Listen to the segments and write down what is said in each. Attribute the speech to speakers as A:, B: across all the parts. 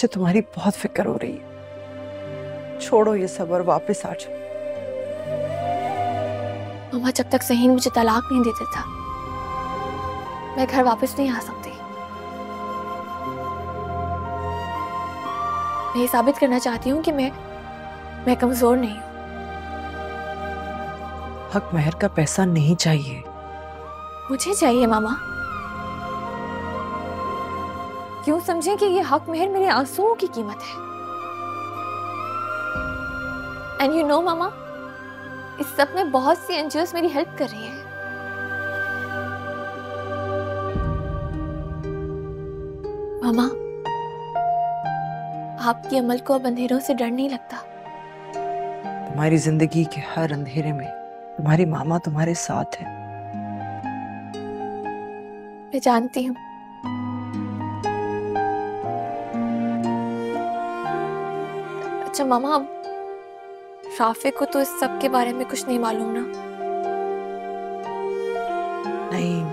A: मुझे तुम्हारी बहुत फिक्र हो रही है। छोड़ो ये सब और वापस आ जाओ।
B: मम्मा, जब तक ज़हीन मुझे तलाक नहीं दे देता मैं घर वापस नहीं आ सकती। मैं ये साबित करना चाहती हूँ कि मैं कमजोर नहीं हूँ।
A: हक महर का पैसा नहीं चाहिए।
B: मुझे चाहिए मामा। क्यों समझें कि ये हक महर मेरे आंसुओं की कीमत है। एंड यू नो मामा, इस सब में बहुत सी एनजीओस मेरी हेल्प कर रही हैं। मामा, आपकी अमल को अब अंधेरों से डर नहीं लगता।
A: तुम्हारी जिंदगी के हर अंधेरे में तुम्हारी मामा तुम्हारे साथ है।
B: मैं जानती हूँ। अच्छा मामा, अब राफे को तो इस सब के बारे में कुछ नहीं मालूम ना?
A: नहीं,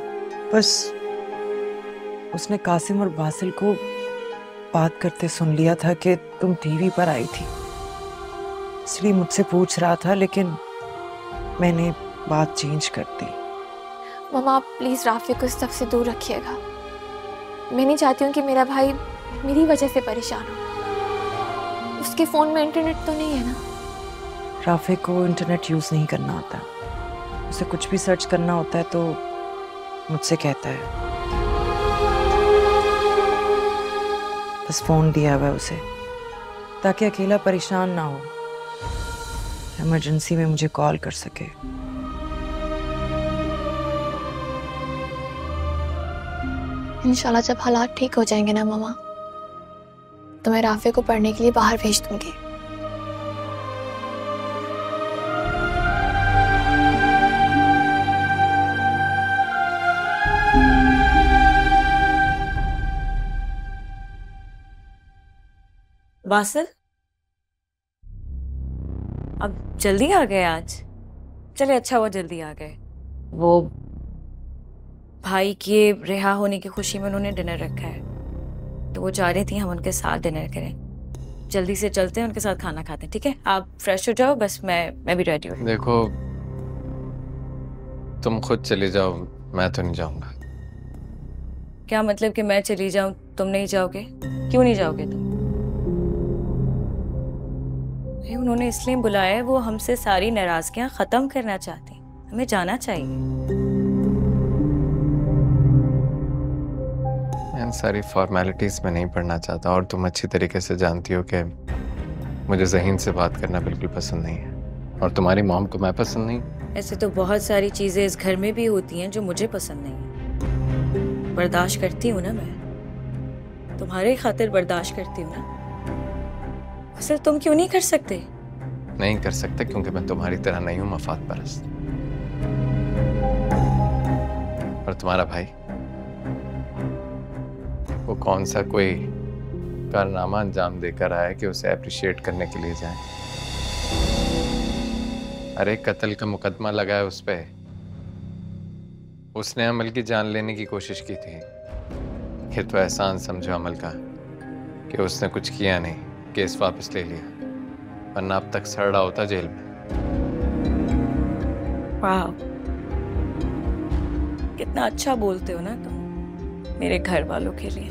A: बस उसने कासिम और बासिल को बात करते सुन लिया था कि तुम टीवी पर आई थी, इसलिए मुझसे पूछ रहा था, लेकिन मैंने बात चेंज कर दी।
B: मामा, आप प्लीज राफे को इस सब से दूर रखिएगा। मैं नहीं चाहती हूँ कि मेरा भाई मेरी वजह से परेशान हो। उसके फोन में इंटरनेट तो नहीं है ना?
A: राफे को इंटरनेट यूज नहीं करना आता। उसे कुछ भी सर्च करना होता है तो मुझसे कहता है। बस फोन दिया हुआ है उसे ताकि अकेला परेशान ना हो, इमरजेंसी में मुझे कॉल कर सके।
B: इंशाल्लाह जब हालात ठीक हो जाएंगे ना मामा, तो मैं राफे को पढ़ने के लिए बाहर भेज दूंगी।
C: बासिल, अब जल्दी आ गए आज? चले, अच्छा हुआ जल्दी आ गए। वो भाई के रिहा होने की खुशी में उन्होंने डिनर रखा है, तो वो चाह रही थी हम उनके साथ डिनर करें। जल्दी से चलते हैं, उनके साथ खाना खाते हैं, ठीक है? आप फ्रेश हो जाओ, बस मैं भी रेडी हूँ।
D: देखो, तुम खुद चले जाओ, मैं तो नहीं जाऊंगा।
C: क्या मतलब कि मैं चली जाऊं तुम नहीं जाओगे? क्यों नहीं जाओगे तुम? उन्होंने इसलिए बुलाया है, वो हमसे सारी नाराजगियां खत्म करना चाहती हैं। हमें जाना चाहिए।
D: मैं इन सारी फॉर्मेलिटीज में नहीं पढ़ना चाहता, और तुम अच्छी तरीके से जानती हो कि मुझे ज़हीन से बात करना बिल्कुल पसंद नहीं है, और तुम्हारी मॉम को मैं पसंद नहीं।
C: ऐसे तो बहुत सारी चीजें इस घर में भी होती हैं जो मुझे पसंद नहीं है। बर्दाश्त करती हूँ ना मैं, तुम्हारे खातिर बर्दाश्त करती हूँ ना। सिर्फ तुम क्यों नहीं कर सकते?
D: नहीं कर सकते क्योंकि मैं तुम्हारी तरह नहीं हूँ मफाद परस्त। और तुम्हारा भाई, वो कौन सा कोई कारनामा अंजाम देकर आया कि उसे अप्रिशिएट करने के लिए जाए? अरे कत्ल का मुकदमा लगा है उस पे। उसने अमल की जान लेने की कोशिश की थी। ये तो एहसान समझो अमल का कि उसने कुछ किया नहीं, केस वापस ले लिया, वरना अब तक सड़ रहा होता जेल में।
C: वाह, कितना अच्छा बोलते हो ना तुम मेरे घर वालों के लिए।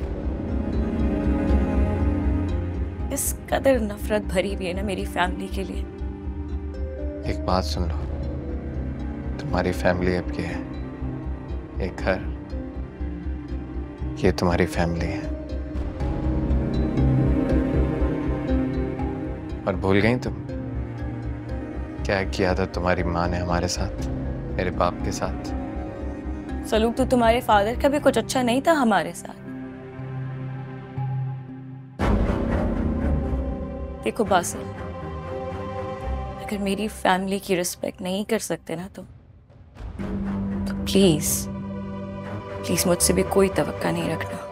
C: इस कदर नफरत भरी हुई है ना मेरी फैमिली के लिए।
D: एक बात सुन लो, तुम्हारी फैमिली अब ये है, एक घर, ये तुम्हारी फैमिली है। और भूल गई तुम क्या किया था तुम्हारी माँ ने हमारे साथ, मेरे बाप के साथ?
C: सलूक तो तुम्हारे फादर का भी कुछ अच्छा नहीं था हमारे साथ। देखो बासिल, अगर मेरी फैमिली की रिस्पेक्ट नहीं कर सकते ना तो प्लीज प्लीज मुझसे भी कोई तवक्का नहीं रखना।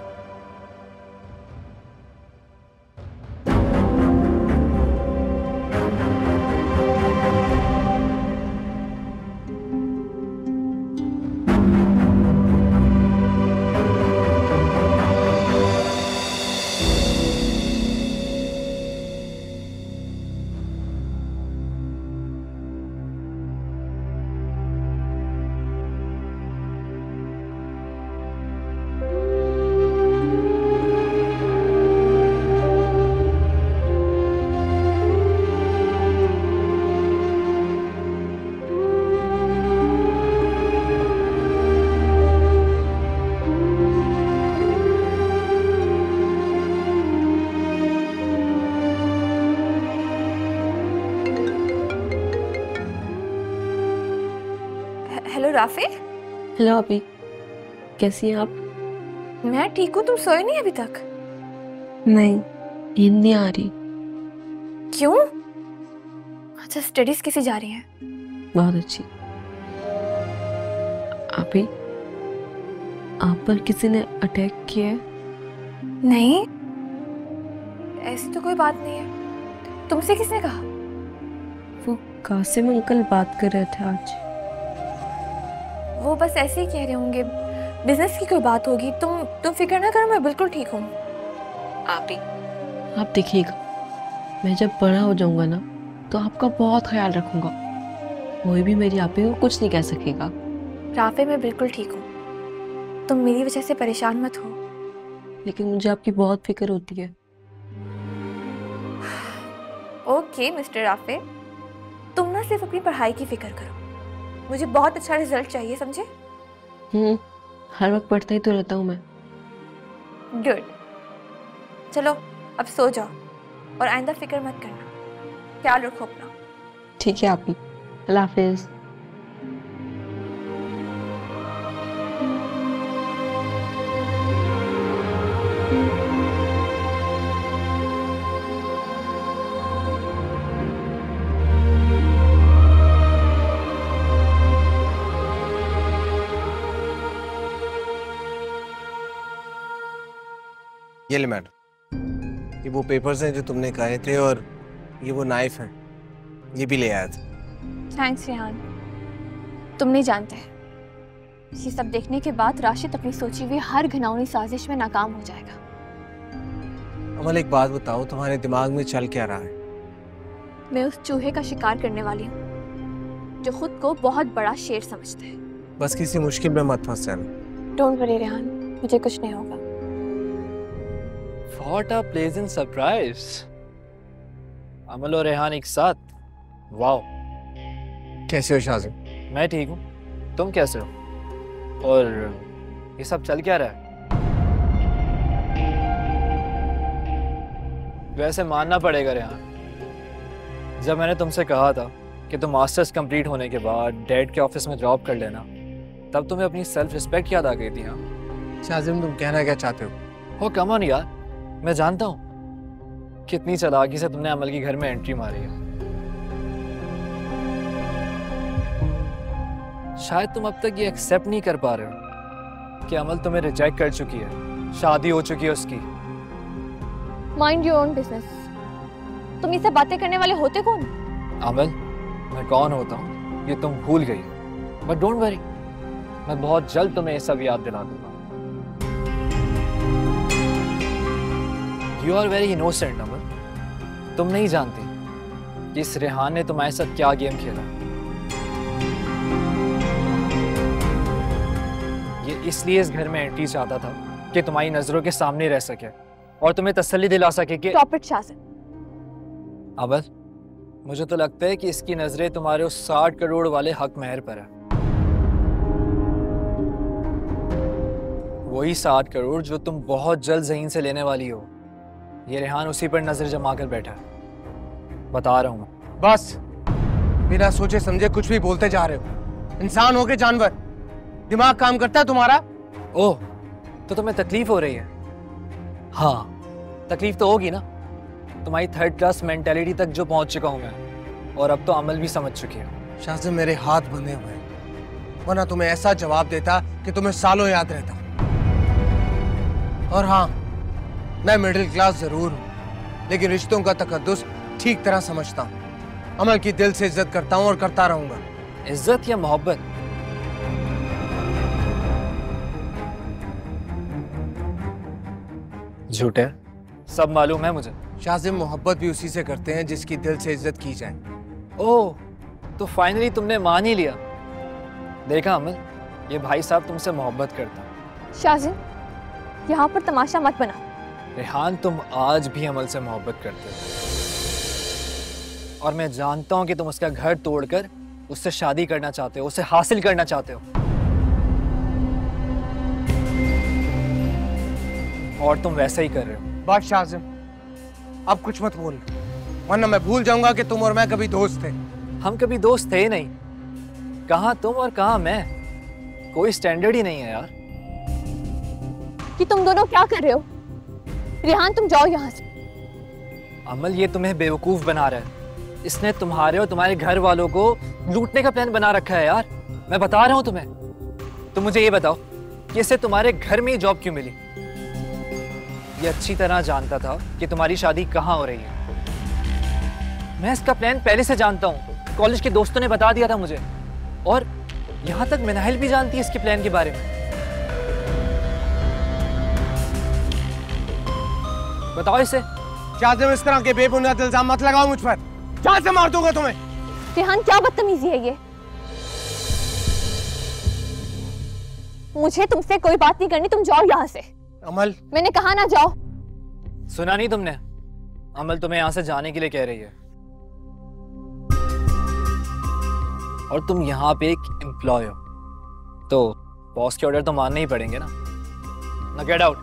B: राफे।
E: हेलो अभी, कैसी हैं आप?
B: मैं ठीक हूँ, तुम सोए नहीं अभी तक?
E: नहीं, नींद नहीं आ रही।
B: क्यों? अच्छा, स्टडीज कैसी जा रही हैं?
E: बहुत अच्छी। अभी आप पर किसी ने अटैक किया है?
B: नहीं, ऐसी तो कोई बात नहीं है। तुमसे किसने कहा?
E: वो कासिम अंकल बात कर रहे थे आज।
B: वो बस ऐसे ही कह रहे होंगे, बिजनेस की कोई बात होगी। तुम फिक्र ना करो, मैं बिल्कुल ठीक हूँ।
E: आप देखिएगा, मैं जब बड़ा हो जाऊंगा ना तो आपका बहुत ख्याल रखूंगा। कोई भी मेरी आपी को कुछ नहीं कह सकेगा।
B: राफे, मैं बिल्कुल ठीक हूँ, तुम मेरी वजह से परेशान मत हो।
E: लेकिन मुझे आपकी बहुत फिक्र होती है।
B: ओके मिस्टर राफे, तुम ना सिर्फ अपनी पढ़ाई की फिक्र करो। मुझे बहुत अच्छा रिजल्ट चाहिए, समझे?
E: हर वक्त पढ़ता ही तो रहता हूँ मैं।
B: गुड। चलो अब सो जाओ और आइंदा फिक्र मत करना। ख्याल रखो अपना।
E: ठीक है आपी, अल्लाह हाफिज।
F: ये ले मैडम, ये वो पेपर्स हैं जो तुमने कहे थे, और ये वो नाइफ है, ये भी ले आया था।
B: थैंक्स रेहान। तुम नहीं जानते, ये सब देखने के बाद राशिद अपनी सोची हुई हर घिनौनी साजिश में नाकाम हो जाएगा।
F: अमल, एक बात बताओ, तुम्हारे दिमाग में चल क्या रहा है?
B: मैं उस चूहे का शिकार करने वाली हूँ जो खुद को बहुत बड़ा शेर समझता है।
F: बस किसी मुश्किल में मत फंस जाना।
B: डोंट वरी रेहान, मुझे कुछ नहीं होगा।
G: What a pleasant surprise! अमल और रेहान एक साथ, वाओ।
F: कैसे हो शाजिम?
G: मैं ठीक हूँ, तुम कैसे हो? और ये सब चल क्या रहा है? वैसे मानना पड़ेगा रेहान, जब मैंने तुमसे कहा था कि तुम मास्टर्स कंप्लीट होने के बाद डैड के ऑफिस में जॉब कर लेना, तब तुम्हें अपनी सेल्फ रिस्पेक्ट याद आ गई थी। हाँ
F: शाजिम, तुम कहना क्या चाहते हो?
G: हो कम ऑन यार, मैं जानता हूँ कितनी चालाकी से तुमने अमल के घर में एंट्री मारी है। शायद तुम अब तक ये एक्सेप्ट नहीं कर पा रहे हो कि अमल तुम्हें रिजेक्ट कर चुकी है, शादी हो चुकी है उसकी।
B: Mind your own business. तुम ये सब बातें करने वाले होते कौन?
G: अमल, मैं कौन होता हूँ ये तुम भूल गई, बट डोंट वरी, मैं बहुत जल्द तुम्हें ये सब याद दिला दूंगा। यू आर वेरी इनोसेंट अमल, तुम नहीं जानती कि इस रेहान ने तुम्हारे साथ क्या गेम खेला। ये इसलिए इस घर में एंट्री चाहता था कि तुम्हारी नजरों के सामने रह सके और तुम्हें तसल्ली दिला सके कि
B: स्टॉप इट शाजिम।
G: अमल, मुझे तो लगता है कि इसकी नजरें तुम्हारे उस 60 करोड़ वाले हक महर पर है। वही 60 करोड़ जो तुम बहुत जल्द ज़हीन से लेने वाली हो। ये रेहान उसी पर नजर जमा कर बैठा है, बता रहा हूँ।
F: बस बिना सोचे समझे कुछ भी बोलते जा रहे हो। इंसान हो के जानवर, दिमाग काम करता है तुम्हारा?
G: ओह, तो तुम्हें तकलीफ हो रही है? हाँ, तकलीफ तो होगी ना, तुम्हारी थर्ड क्लास मेंटेलिटी तक जो पहुंच चुका हूं मैं, और अब तो अमल भी समझ चुकी है।
F: शाजिम, मेरे हाथ बंधे हुए हैं, वरना तुम्हें ऐसा जवाब देता कि तुम्हें सालों याद रहता। और हाँ, मैं मिडिल क्लास जरूर हूँ, लेकिन रिश्तों का तकद्दुस ठीक तरह समझता हूँ। अमल की दिल से इज्जत करता हूँ और करता रहूंगा।
G: इज्जत या मोहब्बत? झूठे, सब मालूम है मुझे।
F: शाजिम, मोहब्बत भी उसी से करते हैं जिसकी दिल से इज्जत की जाए।
G: ओह, तो फाइनली तुमने मान ही लिया। देखा अमल, ये भाई साहब तुमसे मोहब्बत करता है।
B: शाजिम, यहाँ पर तमाशा मत बना।
G: रेहान, तुम आज भी अमल से मोहब्बत करते हो, और मैं जानता हूँ कि तुम उसका घर तोड़कर उससे शादी करना चाहते हो, उसे हासिल करना चाहते हो, और तुम वैसा ही कर रहे हो।
F: बस शाजिम, अब कुछ मत बोल, वरना मैं भूल जाऊंगा कि तुम और मैं कभी दोस्त थे।
G: हम कभी दोस्त थे ही नहीं। कहाँ तुम और कहाँ मैं। कोई स्टैंडर्ड ही नहीं है यार।
B: कि तुम दोनों क्या कर रहे हो? रेहान तुम जाओ यहाँ से।
G: अमल ये तुम्हें बेवकूफ बना रहा है। इसने तुम्हारे और तुम्हारे घर वालों को लूटने का प्लान बना रखा है यार। मैं बता रहा हूँ तुम्हें। तुम मुझे ये बताओ कि इसे तुम्हारे घर में ही जॉब क्यों मिली? ये अच्छी तरह जानता था कि तुम्हारी शादी कहाँ हो रही है। मैं इसका प्लान पहले से जानता हूँ, कॉलेज के दोस्तों ने बता दिया था मुझे, और यहाँ तक मिनाहिल भी जानती है इसके प्लान के बारे में। बताओ इसे।
F: शाज़िम इस तरह के बेबुनियाद इल्जाम मत लगाओ मुझ पर, जान से मार दूंगा तुम्हें।
B: रेहान क्या बदतमीजी है ये? मुझे तुमसे कोई बात नहीं करनी, तुम जाओ यहाँ से।
F: अमल,
B: मैंने कहा ना जाओ।
G: सुना नहीं तुमने? अमल तुम्हें यहाँ से जाने के लिए कह रही है, और तुम यहाँ पे एक एम्प्लॉय हो, तो बॉस के ऑर्डर तो मानने ही पड़ेंगे ना। Now get out।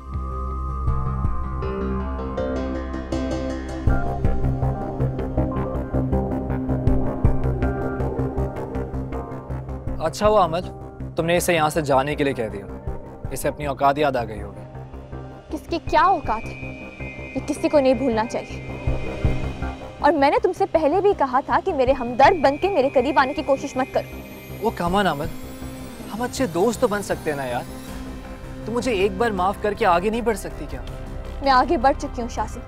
G: अच्छा हुआ अमल तुमने इसे यहाँ से जाने के लिए कह दिया। इसे अपनी औकात याद आ गई होगी।
B: किसकी क्या औकात है ये किसी को नहीं भूलना चाहिए। और मैंने तुमसे पहले भी कहा था कि मेरे हमदर्द बन के मेरे करीब आने की कोशिश मत करो।
G: वो कमान अमल, हम अच्छे दोस्त तो बन सकते हैं ना यार। तुम मुझे एक बार माफ करके आगे नहीं बढ़ सकती क्या?
B: मैं आगे बढ़ चुकी हूँ शासिम।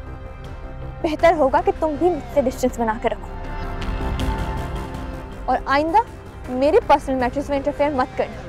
B: बेहतर होगा कि तुम भी मुझसे डिस्टेंस बना कर रखो, और आइंदा मेरे पर्सनल मैटर्स में इंटरफेयर मत करना।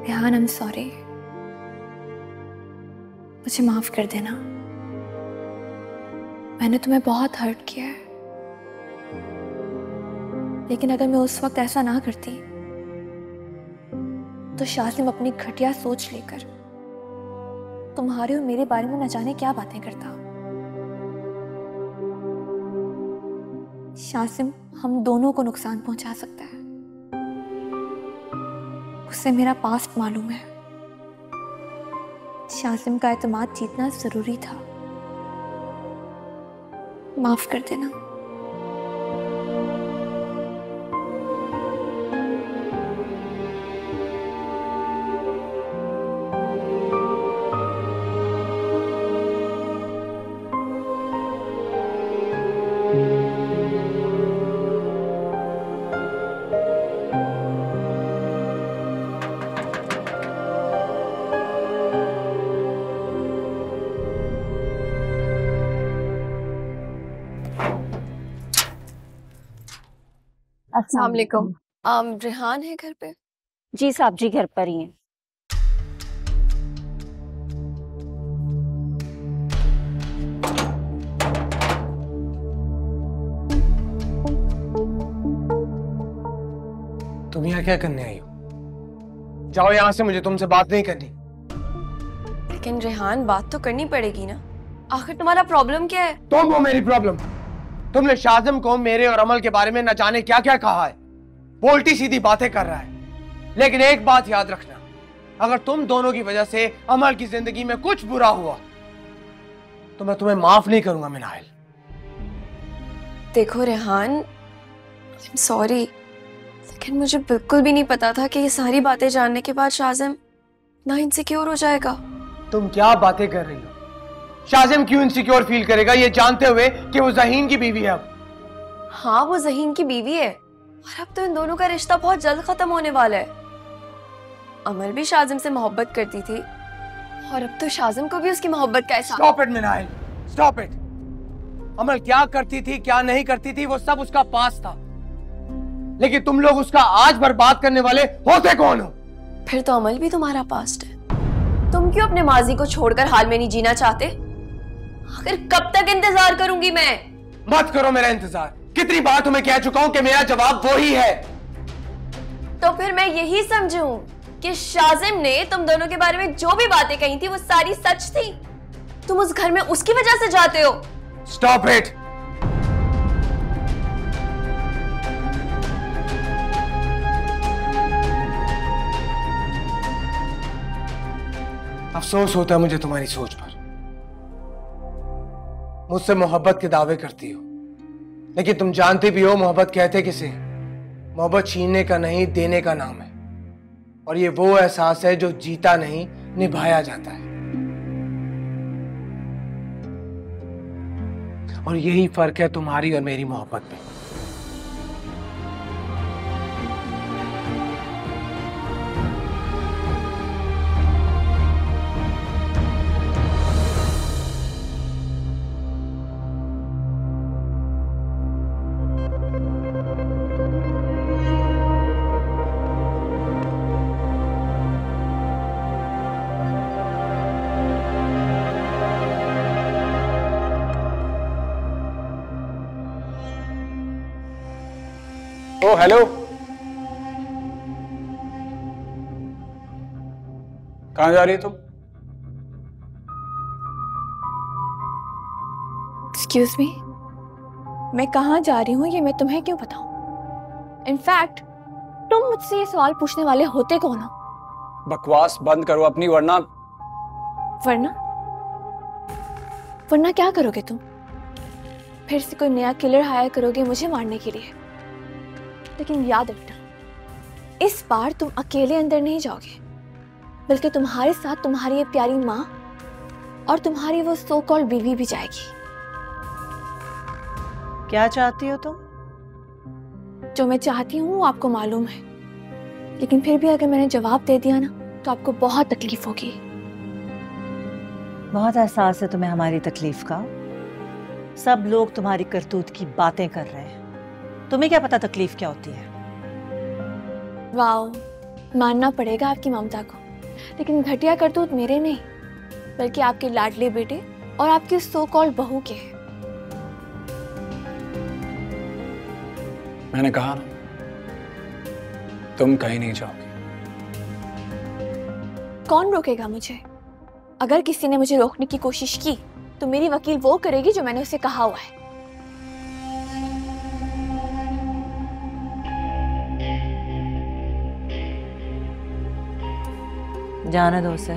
B: रेहान, आई एम सॉरी, मुझे माफ कर देना। मैंने तुम्हें बहुत हर्ट किया है, लेकिन अगर मैं उस वक्त ऐसा ना करती तो शासिम अपनी घटिया सोच लेकर तुम्हारे और मेरे बारे में न जाने क्या बातें करता। शासिम हम दोनों को नुकसान पहुंचा सकता है। उसे मेरा पास्ट मालूम है। शासिम का एतमाद जीतना जरूरी था। माफ कर देना।
H: अस्सलाम वालेकुम।
B: रेहान है घर पे?
H: जी साहब जी घर पर ही हैं।
F: तुम यहाँ क्या करने आई हो? जाओ यहाँ से, मुझे तुमसे बात नहीं करनी।
C: लेकिन रेहान बात तो करनी पड़ेगी ना, आखिर तुम्हारा प्रॉब्लम क्या है?
F: तुम हो मेरी प्रॉब्लम। तुमने शाज़िम को मेरे और अमल के बारे में न जाने क्या क्या कहा है। वो उल्टी सीधी बातें कर रहा है। लेकिन एक बात याद रखना, अगर तुम दोनों की वजह से अमल की जिंदगी में कुछ बुरा हुआ तो मैं तुम्हें माफ नहीं करूंगा मिनाहिल।
C: देखो रेहान, सॉरी, लेकिन मुझे बिल्कुल भी नहीं पता था कि ये सारी बातें जानने के बाद शाज़िम ना इनसिक्योर हो जाएगा।
F: तुम क्या बातें कर रही हो? शाज़िम क्यों इनसिक्योर फील करेगा ये जानते हुए कि वो ज़हीन की बीवी है? अब
C: हाँ, वो ज़हीन की बीवी है, और अब तो इन दोनों का रिश्ता बहुत जल्द खत्म होने वाला है। अमल भी शाज़िम से मोहब्बत करती थी, और अब तो शाज़िम को भी उसकी मोहब्बत का एहसास।
F: Stop it Minahil, stop it. Amal क्या करती थी क्या नहीं करती थी वो सब उसका पास था, लेकिन तुम लोग उसका आज बर्बाद करने वाले होते कौन हो?
C: फिर तो अमल भी तुम्हारा पास्ट है।
I: तुम क्यों अपने माजी को छोड़कर हाल में नहीं जीना चाहते? आखिर कब तक इंतजार करूंगी मैं?
F: मत करो मेरा इंतजार। कितनी बार तुम्हें कह चुका हूं कि मेरा जवाब वो ही है।
I: तो फिर मैं यही समझूं कि शाजिम ने तुम दोनों के बारे में जो भी बातें कही थी वो सारी सच थी? तुम उस घर में उसकी वजह से जाते हो?
F: Stop it. अफसोस होता है मुझे तुम्हारी सोच पर। मुझसे मोहब्बत के दावे करती हो, लेकिन तुम जानती भी हो मोहब्बत कहते किसे? मोहब्बत छीनने का नहीं, देने का नाम है। और ये वो एहसास है जो जीता नहीं, निभाया जाता है। और यही फर्क है तुम्हारी और मेरी मोहब्बत में। ओ हेलो, कहां जा रही है तुम?
B: एक्सक्यूज मी, मैं कहाँ जा रही हूँ ये मैं तुम्हें क्यों बताऊं? इनफैक्ट तुम मुझसे ये सवाल पूछने वाले होते कौन हो?
J: बकवास बंद करो अपनी, वरना
B: वरना वरना क्या करोगे तुम? फिर से कोई नया किलर हायर करोगे मुझे मारने के लिए? लेकिन याद रखना, इस बार तुम अकेले अंदर नहीं जाओगे, बल्कि तुम्हारे साथ तुम्हारी ये प्यारी माँ और तुम्हारी वो सो कॉल्ड बीवी भी जाएगी।
K: क्या चाहती हो तुम?
B: जो मैं चाहती हूँ वो आपको मालूम है, लेकिन फिर भी अगर मैंने जवाब दे दिया ना तो आपको बहुत तकलीफ होगी।
K: बहुत एहसास है तुम्हें हमारी तकलीफ का। सब लोग तुम्हारी करतूत की बातें कर रहे हैं, तुम्हें क्या पता तकलीफ क्या होती है?
B: वाओ, मानना पड़ेगा आपकी ममता को, लेकिन घटिया करतूत मेरे नहीं बल्कि आपके लाडले बेटे और आपकी सो कॉल्ड बहू के हैं।
J: मैंने कहा ना, तुम कहीं नहीं जाओगी।
B: कौन रोकेगा मुझे? अगर किसी ने मुझे रोकने की कोशिश की तो मेरी वकील वो करेगी जो मैंने उसे कहा हुआ है।
K: जाने दो उसे।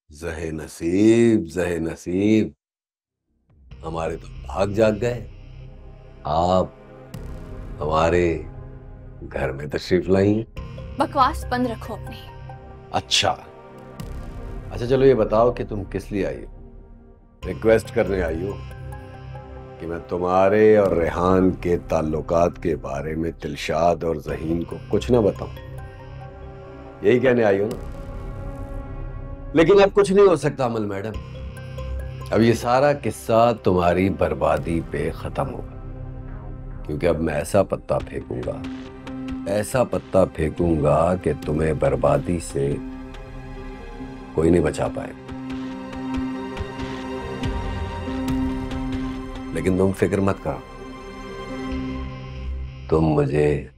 L: ज़हे नसीब, ज़हे नसीब, हमारे तो भाग जाग गए। आप हमारे घर में तशरीफ लाई।
B: बकवास बंद रखो अपनी।
L: अच्छा चलो ये बताओ कि तुम किस लिए आई हो? रिक्वेस्ट करने आई हो कि मैं तुम्हारे और रेहान के ताल्लुकात के बारे में दिलशाद और ज़हीन को कुछ ना बताऊं? यही कहने आई हो ना? लेकिन अब कुछ नहीं हो सकता अमल मैडम। अब ये सारा किस्सा तुम्हारी बर्बादी पे खत्म होगा, क्योंकि अब मैं ऐसा पत्ता फेंकूंगा कि तुम्हें बर्बादी से कोई नहीं बचा पाए। लेकिन तुम फिक्र मत करो, तुम मुझे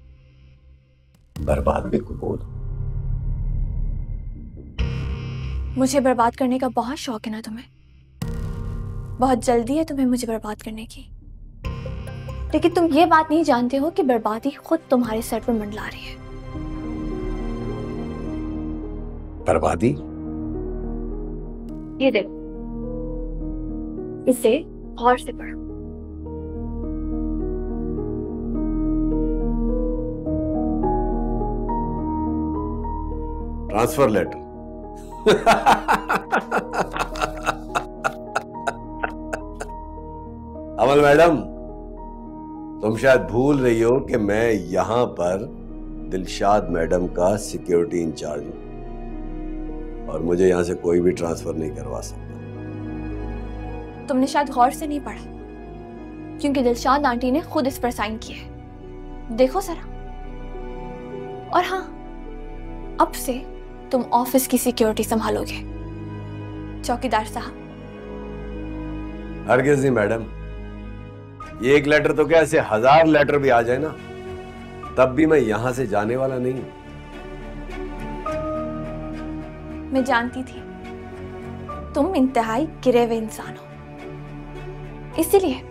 L: बर्बाद भी कबूल।
B: मुझे बर्बाद करने का बहुत शौक है ना तुम्हें? बहुत जल्दी है तुम्हें मुझे बर्बाद करने की, लेकिन तुम ये बात नहीं जानते हो कि बर्बादी खुद तुम्हारे सर पर मंडला रही है।
L: बर्बादी?
B: ये देखो, इसे गौर से पढ़ो।
L: Transfer letter. अमल मैडम, तुम शायद भूल रही हो कि मैं यहां पर दिलशाद मैडम का सिक्योरिटी इंचार्ज हूं और मुझे यहां से कोई भी ट्रांसफर नहीं करवा सकता।
B: तुमने शायद गौर से नहीं पढ़ा, क्योंकि दिलशाद आंटी ने खुद इस पर साइन किया है। देखो जरा। और हाँ, अब से तुम ऑफिस की सिक्योरिटी संभालोगे, चौकीदार साहब।
L: हरगिज नहीं मैडम, ये एक लेटर तो क्या, ऐसे 1000 लेटर भी आ जाए ना, तब भी मैं यहां से जाने वाला नहीं हूं।
B: मैं जानती थी तुम इंतहाई गिरे हुए इंसान हो, इसीलिए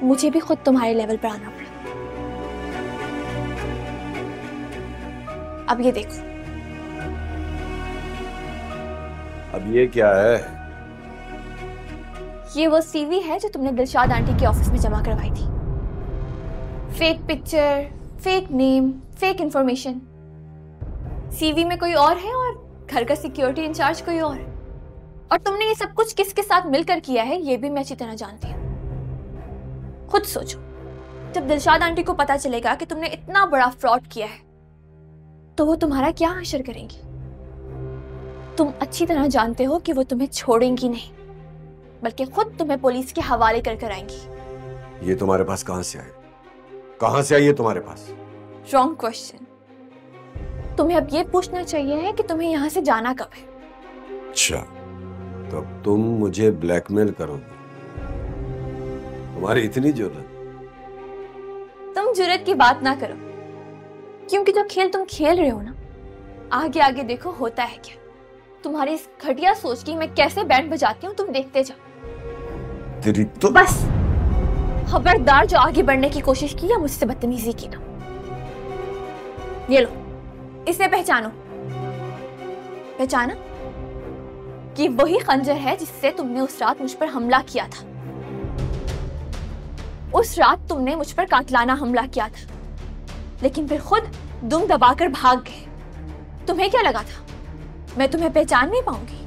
B: मुझे भी खुद तुम्हारे लेवल पर आना पड़ा। अब ये देखो।
L: अब ये क्या है?
B: ये वो सीवी है जो तुमने दिलशाद आंटी के ऑफिस में जमा करवाई थी। Fake picture, fake name, fake information. CV में कोई और है और घर का सिक्योरिटी इंचार्ज कोई और है। और तुमने ये सब कुछ किसके साथ मिलकर किया है ये भी मैं अच्छी तरह जानती हूँ। खुद सोचो, जब दिलशाद आंटी को पता चलेगा कि तुमने इतना बड़ा फ्रॉड किया है तो वो तुम्हारा क्या हशर करेंगी। तुम अच्छी तरह जानते हो कि वो तुम्हें छोड़ेंगी नहीं, बल्कि खुद तुम्हें पुलिस के हवाले कर आएंगी।
L: ये तुम्हारे पास कहां से आए? कहां से आई है तुम्हारे पास?
B: Wrong question. तुम्हें अब ये पूछना चाहिए है कि तुम्हें यहाँ से जाना कब है।
L: अच्छा, तो अब तुम मुझे ब्लैकमेल करोगे? तुम्हारी इतनी जुर्रत?
B: तुम जुर्रत की बात ना करो, क्योंकि जो खेल तुम खेल रहे हो ना, आगे आगे देखो होता है क्या। तुम्हारी इस घटिया सोच की मैं कैसे बैंड बजाती हूँ तुम देखते जाओ।
L: तेरी तो
B: बस खबरदार, जो आगे बढ़ने की कोशिश की या मुझसे बदतमीजी की ना। ये लो, इसे पहचानो। पहचाना कि वही खंजर है जिससे तुमने उस रात मुझ पर हमला किया था। उस रात तुमने मुझ पर कातलाना हमला किया था, लेकिन फिर खुद दुम दबाकर भाग गए। तुम्हें क्या लगा था मैं तुम्हें पहचान नहीं पाऊंगी?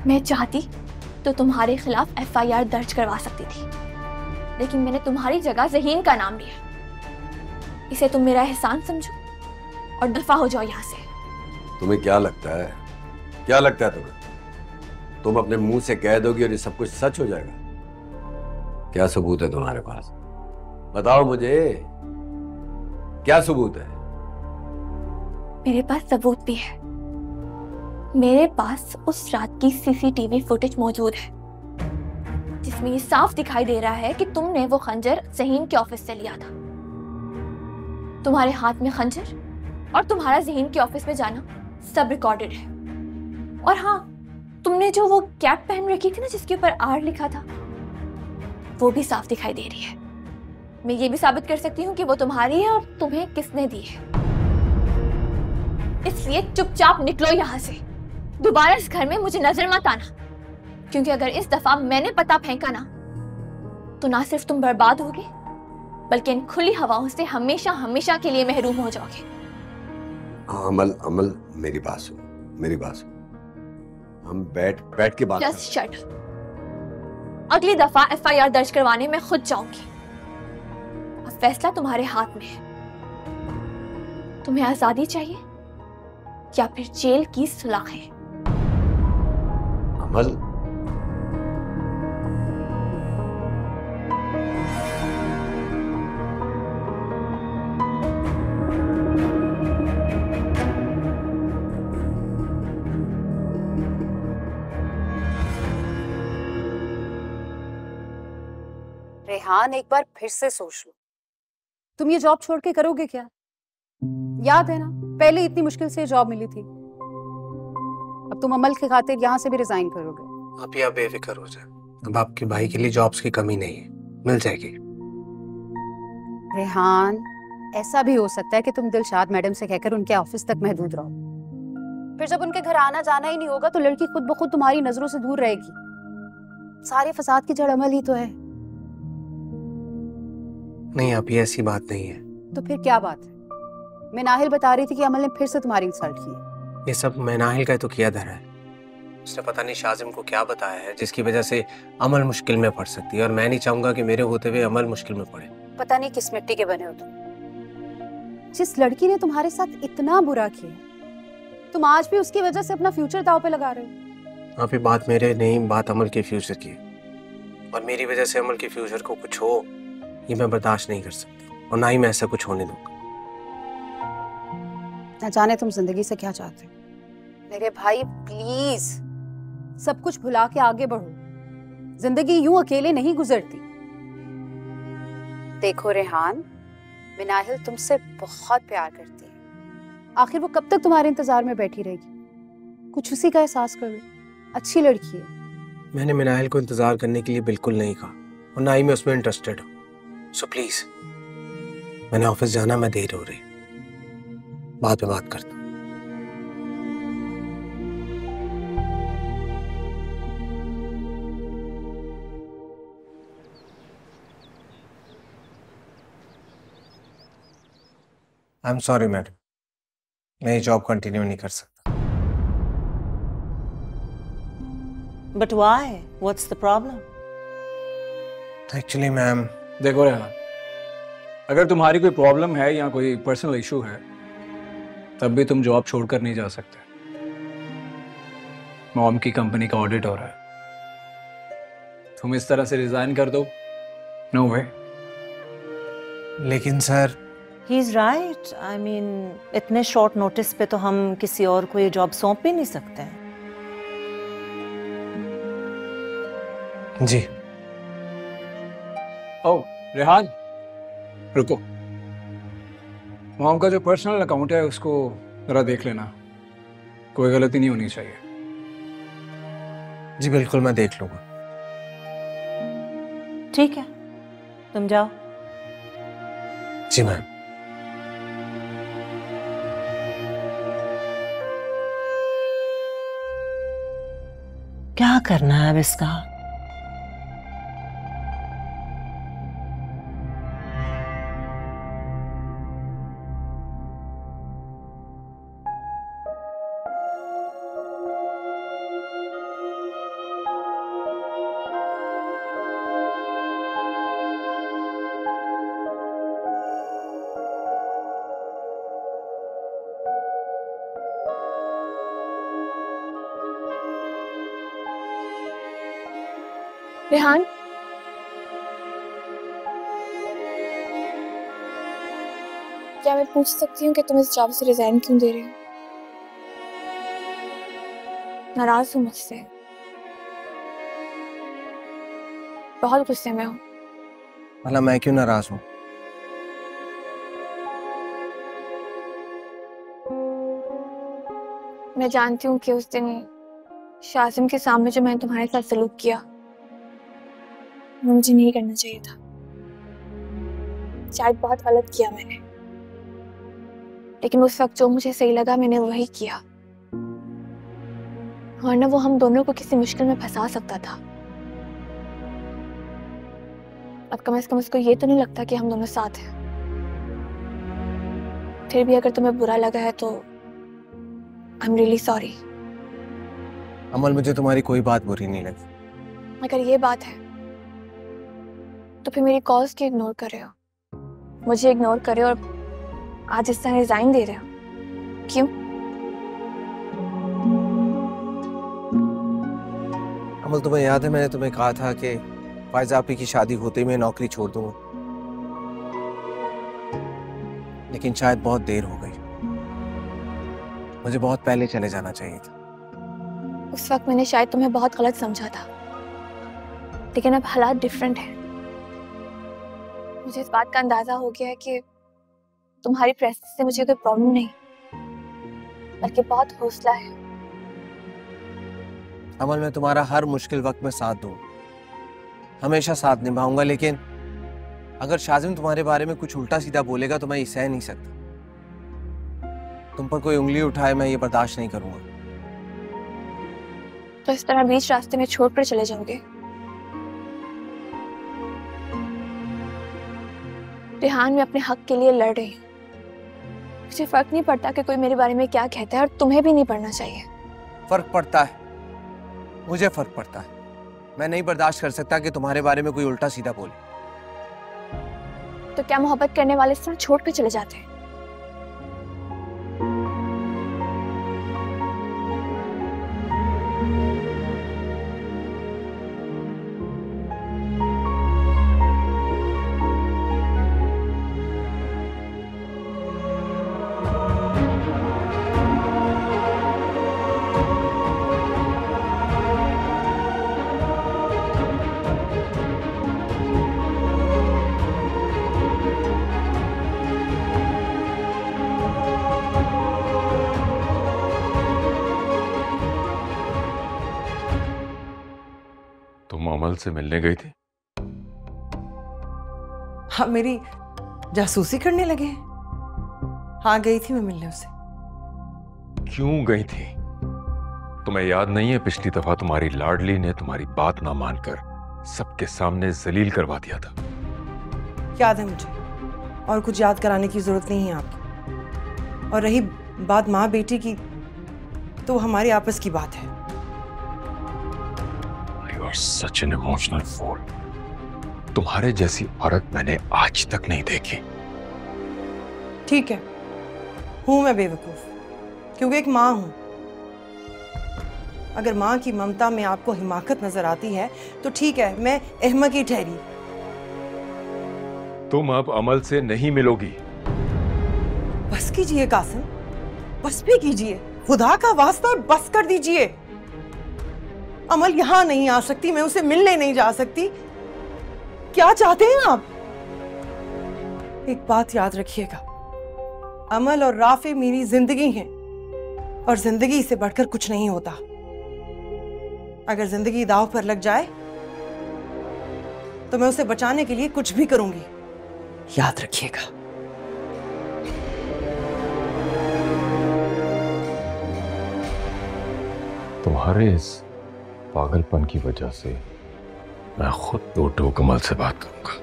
B: मैं चाहती तो तुम्हारे खिलाफ FIR दर्ज करवा सकती थी, लेकिन मैंने तुम्हारी जगह ज़हीन का नाम लिया। इसे तुम मेरा एहसान समझो और दफा हो जाओ यहाँ से।
L: तुम्हें क्या लगता है? क्या लगता है तुम्हें? तुम अपने मुंह से कह दोगी और ये सब कुछ सच हो जाएगा? क्या सबूत है तुम्हारे पास? बताओ मुझे, क्या सबूत है?
B: मेरे पास सबूत भी है। मेरे पास उस रात की CCTV फुटेज मौजूद है, जिसमें ये साफ दिखाई दे रहा है कि तुमने वो खंजर ज़हीन के ऑफिस से लिया था। तुम्हारे हाथ में खंजर और तुम्हारा ज़हीन के ऑफिस में जाना सब रिकॉर्डेड है। और हाँ, तुमने जो वो कैप पहन रखी थी ना जिसके ऊपर R लिखा था, वो भी साफ दिखाई दे रही है। मैं ये भी साबित कर सकती हूँ कि वो तुम्हारी है और तुम्हें किसने दी है। इसलिए चुपचाप निकलो यहाँ से। दोबारा इस घर में मुझे नजर मत आना, क्योंकि अगर इस दफा मैंने पता फेंका ना, तो ना सिर्फ तुम बर्बाद होगे, बल्कि इन खुली हवाओं से हमेशा हमेशा के लिए महरूम हो जाओगे।
L: अमल, मेरी बात सुनो, मेरी बात सुनो। हम बैठ के बात
B: जस्ट शट। अगली दफा FIR दर्ज करवाने में खुद जाऊंगी। अब फैसला तुम्हारे हाथ में है। तुम्हें आजादी चाहिए या फिर जेल की सलाखें?
L: अमल,
H: रेहान, एक बार फिर से सोच लो, तुम ये जॉब छोड़ के करोगे क्या? याद है ना, पहले इतनी मुश्किल से जॉब मिली थी। अब तुम अमल के खातिर यहाँ से भी रिजाइन करोगे?
F: आप या बेफिक्र हो जाए, अब आपके भाई के लिए जॉब्स की कमी नहीं है, मिल जाएगी।
H: रेहान, ऐसा भी हो सकता है कि तुम दिलशाद मैडम से कहकर उनके ऑफिस तक महदूद रहो। फिर जब उनके घर आना जाना ही नहीं होगा तो लड़की खुद ब खुद तुम्हारी नजरों से दूर रहेगी। सारे फसाद की जड़ अमल ही तो है।
F: नहीं, आप ये ऐसी बात नहीं है।
H: तो फिर क्या बात है? मैं नाहिल बता रही थी कि अमल ने फिर से तुम्हारी इंसल्ट की है।
F: ये सब मैं नाहिल का तो किया धरा है। उसने पता नहीं शाजिम को क्या बताया है जिसकी वजह से अमल मुश्किल में पड़ सकती है, और मैं नहीं चाहूंगा कि मेरे होते हुए अमल मुश्किल में पड़े।
H: पता नहीं किस मिट्टी के बने हो तुम। जिस लड़की ने तुम्हारे साथ इतना बुरा किया, तुम आज भी उसकी वजह से अपना फ्यूचर दांव पे लगा रहे हो।
F: आप ये बात मेरे नहीं, बात अमल के फ्यूचर की है। और मेरी वजह से अमल के फ्यूचर को कुछ हो, ये मैं बर्दाश्त नहीं कर सकता, और ना ही मैं ऐसा कुछ होने दूंगा।
H: न जाने तुम जिंदगी से क्या चाहते हो। मेरे भाई प्लीज सब कुछ भुला के आगे बढ़ो। जिंदगी यूं अकेले नहीं गुजरती। देखो रेहान, मिनाहिल तुमसे बहुत प्यार करती है। आखिर वो कब तक तुम्हारे इंतजार में बैठी रहेगी? कुछ उसी का एहसास कर लो। अच्छी लड़की है।
F: मैंने मिनाहिल को इंतजार करने के लिए बिल्कुल नहीं कहा, और ना ही मैं उसमें इंटरेस्टेड हूँ। सो प्लीज, मैंने ऑफिस जाना, मैं देर हो रही, बाद में बात करता हूँ। आई एम सॉरी मैडम, मैं ये जॉब कंटिन्यू नहीं कर सकता।
K: But why? What's the problem?
F: Actually ma'am,
J: देखो रेहान, अगर तुम्हारी कोई प्रॉब्लम है या कोई पर्सनल इशू है, तब भी तुम जॉब छोड़कर नहीं जा सकते। मॉम की कंपनी का ऑडिट हो रहा है, तुम इस तरह से रिजाइन कर दो? नो वे।
F: लेकिन sir,
K: He's right. I mean, इतने शॉर्ट नोटिस पे तो हम किसी और को ये जॉब सौंप भी नहीं सकते हैं।
F: जी।
J: ओह रेहान, रुको। मॉम का जो पर्सनल अकाउंट है उसको जरा देख लेना, कोई गलती नहीं होनी चाहिए।
F: जी बिल्कुल, मैं देख लूंगा।
K: ठीक है, तुम जाओ।
F: जी मैम।
K: क्या करना है अब इसका?
B: रेहान, क्या मैं पूछ सकती हूँ कि तुम इस जॉब से रिजाइन क्यों दे रहे हो? नाराज हो मुझसे? बहुत गुस्से में हूँ।
F: भला मैं क्यों नाराज हूँ?
B: मैं जानती हूँ कि उस दिन शाजिम के सामने जो मैंने तुम्हारे साथ सलूक किया, वो मुझे नहीं करना चाहिए था। शायद बहुत गलत किया मैंने, लेकिन उस वक्त जो मुझे सही लगा मैंने वही किया, वरना वो हम दोनों को किसी मुश्किल में फंसा सकता था। अब कम से कम उसको ये तो नहीं लगता कि हम दोनों साथ हैं। फिर भी अगर तुम्हें बुरा लगा है तो आई एम रियली सॉरी।
F: अमल, मुझे तुम्हारी कोई बात बुरी नहीं लगी।
B: अगर ये बात है तो फिर मेरी कॉल्स क्यों इग्नोर कर रहे हो? मुझे इग्नोर कर रहे हो और आज इस तरह रिजाइन दे रहे हो, क्यों?
F: अमल, तुम्हें याद है मैंने तुम्हें कहा था कि फायजा आपी की शादी होते ही मैं नौकरी छोड़ दूंगा, लेकिन शायद बहुत देर हो गई। मुझे बहुत पहले चले जाना चाहिए था।
B: उस वक्त मैंने शायद तुम्हें बहुत गलत समझा था, लेकिन अब हालात डिफरेंट है। मुझे इस बात का अंदाजा हो गया है कि तुम्हारी प्रेजेंस से मुझे कोई प्रॉब्लम नहीं, बल्कि बहुत हौसला है।
F: अमल, मैं तुम्हारा हर मुश्किल वक्त में साथ दूंगा, हमेशा साथ निभाऊंगा, लेकिन अगर शाजिम तुम्हारे बारे में कुछ उल्टा सीधा बोलेगा तो मैं ये सह नहीं सकता। तुम पर कोई उंगली उठाए मैं ये बर्दाश्त नहीं करूंगा।
B: तो इस तरह बीच रास्ते में छोड़कर चले जाओगे? रेहान, मैं अपने हक के लिए लड़ रही हूँ। मुझे फर्क नहीं पड़ता कि कोई मेरे बारे में क्या कहता है, और तुम्हें भी नहीं पड़ना चाहिए।
F: फर्क पड़ता है, मुझे फर्क पड़ता है। मैं नहीं बर्दाश्त कर सकता कि तुम्हारे बारे में कोई उल्टा सीधा बोले।
B: तो क्या मोहब्बत करने वाले इस तरह छोड़ कर चले जाते हैं?
M: अमल से मिलने गई थी?
A: हाँ, मेरी जासूसी करने लगे। हाँ, गई थी मैं मिलने उससे।
M: क्यों गई थी? तुम्हें याद नहीं है पिछली दफा तुम्हारी लाडली ने तुम्हारी बात ना मानकर सबके सामने जलील करवा दिया था?
A: याद है मुझे, और कुछ याद कराने की जरूरत नहीं है आपको। और रही बात माँ बेटी की, तो हमारी आपस की बात है।
M: You are such an emotional fool. तुम्हारे जैसी औरत मैंने आज तक नहीं देखी।
A: ठीक है, हूं मैं बेवकूफ, क्योंकि एक माँ हूं। अगर माँ की ममता में आपको हिमाकत नजर आती है तो ठीक है, मैं अहमक ही ठहरी।
M: तुम अब अमल से नहीं मिलोगी।
A: बस कीजिए कासिम, बस भी कीजिए, खुदा का वास्ता बस कर दीजिए। अमल यहां नहीं आ सकती, मैं उसे मिलने नहीं जा सकती। क्या चाहते हैं आप? एक बात याद रखिएगा, अमल और राफे मेरी जिंदगी हैं, और जिंदगी से बढ़कर कुछ नहीं होता। अगर जिंदगी दांव पर लग जाए तो मैं उसे बचाने के लिए कुछ भी करूंगी, याद रखिएगा।
M: तुम्हारे इस पागलपन की वजह से मैं खुद दो अमल से बात करूंगा।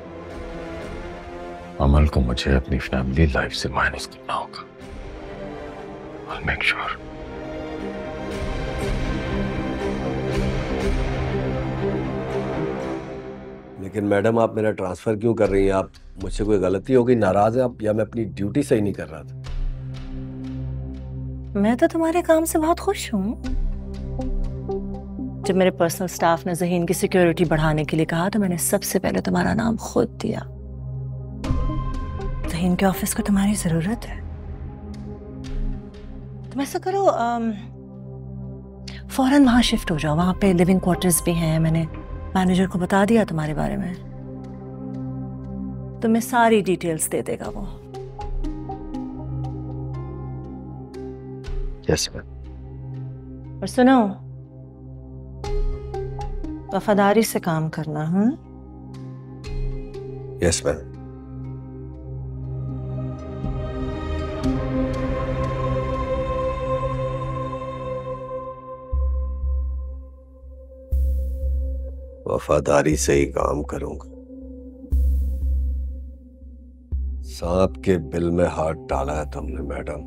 M: अमल को मुझे अपनी फैमिली लाइफ से माइनस करना होगा। I'll make sure.
L: लेकिन मैडम, आप मेरा ट्रांसफर क्यों कर रही हैं? आप मुझसे कोई गलती हो गई, नाराज हैं आप, या मैं अपनी ड्यूटी सही नहीं कर रहा था?
K: मैं तो तुम्हारे काम से बहुत खुश हूँ। जब मेरे पर्सनल स्टाफ ने ज़हीन की सिक्योरिटी बढ़ाने के लिए कहा तो मैंने सबसे पहले तुम्हारा नाम खुद दिया। ज़हीन के ऑफिस को तुम्हारी जरूरत है। तुम ऐसा करो, फौरन वहां शिफ्ट हो जाओ। वहां पे लिविंग क्वार्टर्स भी हैं। मैंने मैनेजर को बता दिया तुम्हारे बारे में, तुम्हें सारी डिटेल्स दे देगा वो।
L: Yes ma'am.
K: और सुनो, वफादारी से काम करना।
L: Yes ma'am. वफादारी से ही काम करूंगा। सांप के बिल में हाथ डाला है तुमने मैडम,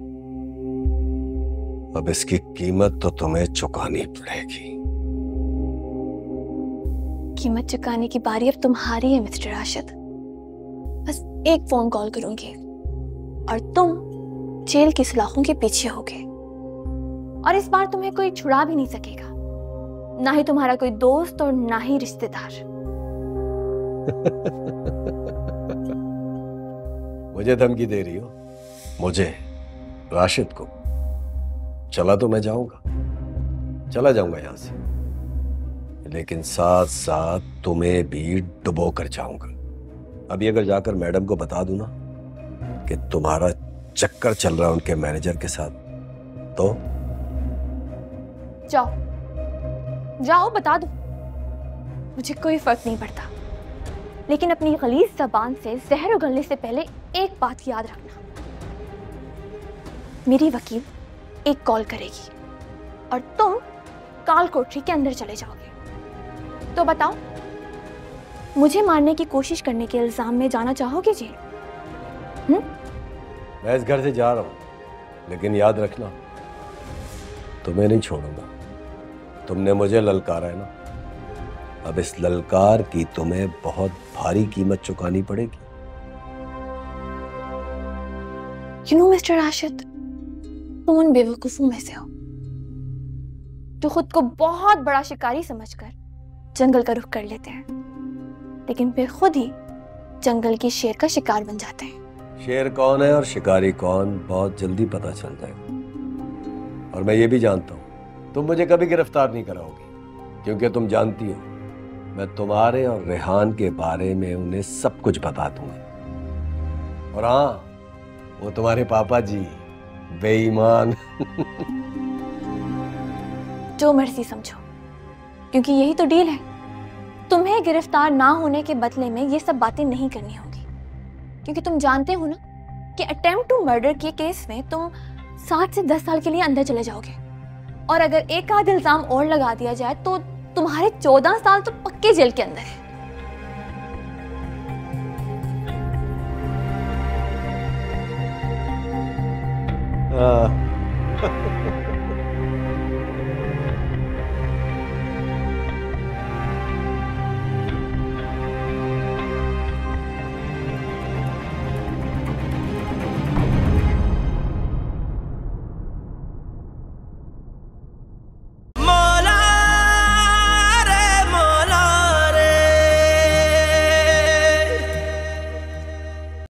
L: अब इसकी कीमत तो तुम्हें चुकानी पड़ेगी।
B: कीमत चुकाने की बारी अब तुम्हारी है मिस्टर राशिद। बस एक फोन कॉल करूंगी और तुम जेल की सलाखों के पीछे होगे, और इस बार तुम्हें कोई छुड़ा भी नहीं सकेगा, ना ही तुम्हारा कोई दोस्त और ना ही रिश्तेदार।
L: मुझे धमकी दे रही हो? मुझे, राशिद को? चला तो मैं जाऊंगा, चला जाऊंगा यहां से, लेकिन साथ साथ तुम्हें भी डुबो कर जाऊंगा। अभी अगर जाकर मैडम को बता दूं ना कि तुम्हारा चक्कर चल रहा है उनके मैनेजर के साथ, तो
B: जाओ जाओ, बता दो, मुझे कोई फर्क नहीं पड़ता। लेकिन अपनी गलीज ज़बान से जहर उगलने से पहले एक बात याद रखना, मेरी वकील एक कॉल करेगी और तुम काल कोठरी के अंदर चले जाओगे। तो बताओ, मुझे मारने की कोशिश करने के इल्जाम में जाना चाहोगे जेल?
L: मैं इस घर से जा रहा हूं, लेकिन याद रखना, तुम्हें नहीं छोड़ूंगा। तुमने मुझे ललकारा है ना, अब इस ललकार की तुम्हें बहुत भारी कीमत चुकानी पड़ेगी।
B: You know, मिस्टर राशिद, तुम उन बेवकूफों में से हो जो खुद को बहुत बड़ा शिकारी समझकर जंगल का रुख कर लेते हैं, लेकिन फिर खुद ही जंगल की शेर का शिकार बन जाते हैं।
L: शेर कौन है और शिकारी कौन बहुत जल्दी पता चल जाएगा। और मैं ये भी जानता हूं, तुम मुझे कभी गिरफ्तार नहीं कराओगी, क्योंकि तुम जानती हो मैं तुम्हारे और रेहान के बारे में उन्हें सब कुछ बता दूंगा। और हाँ, वो तुम्हारे पापा जी बेईमान।
B: जो मर्जी समझो, क्योंकि यही तो डील है। तुम्हें गिरफ्तार ना होने के बदले में ये सब बातें नहीं करनी होगी, क्योंकि तुम जानते हो ना कि अटेम्प्ट टू मर्डर के केस में तुम 7 से 10 साल के लिए अंदर चले जाओगे, और अगर एक आध इल्जाम और लगा दिया जाए तो तुम्हारे 14 साल तो पक्के जेल के अंदर है।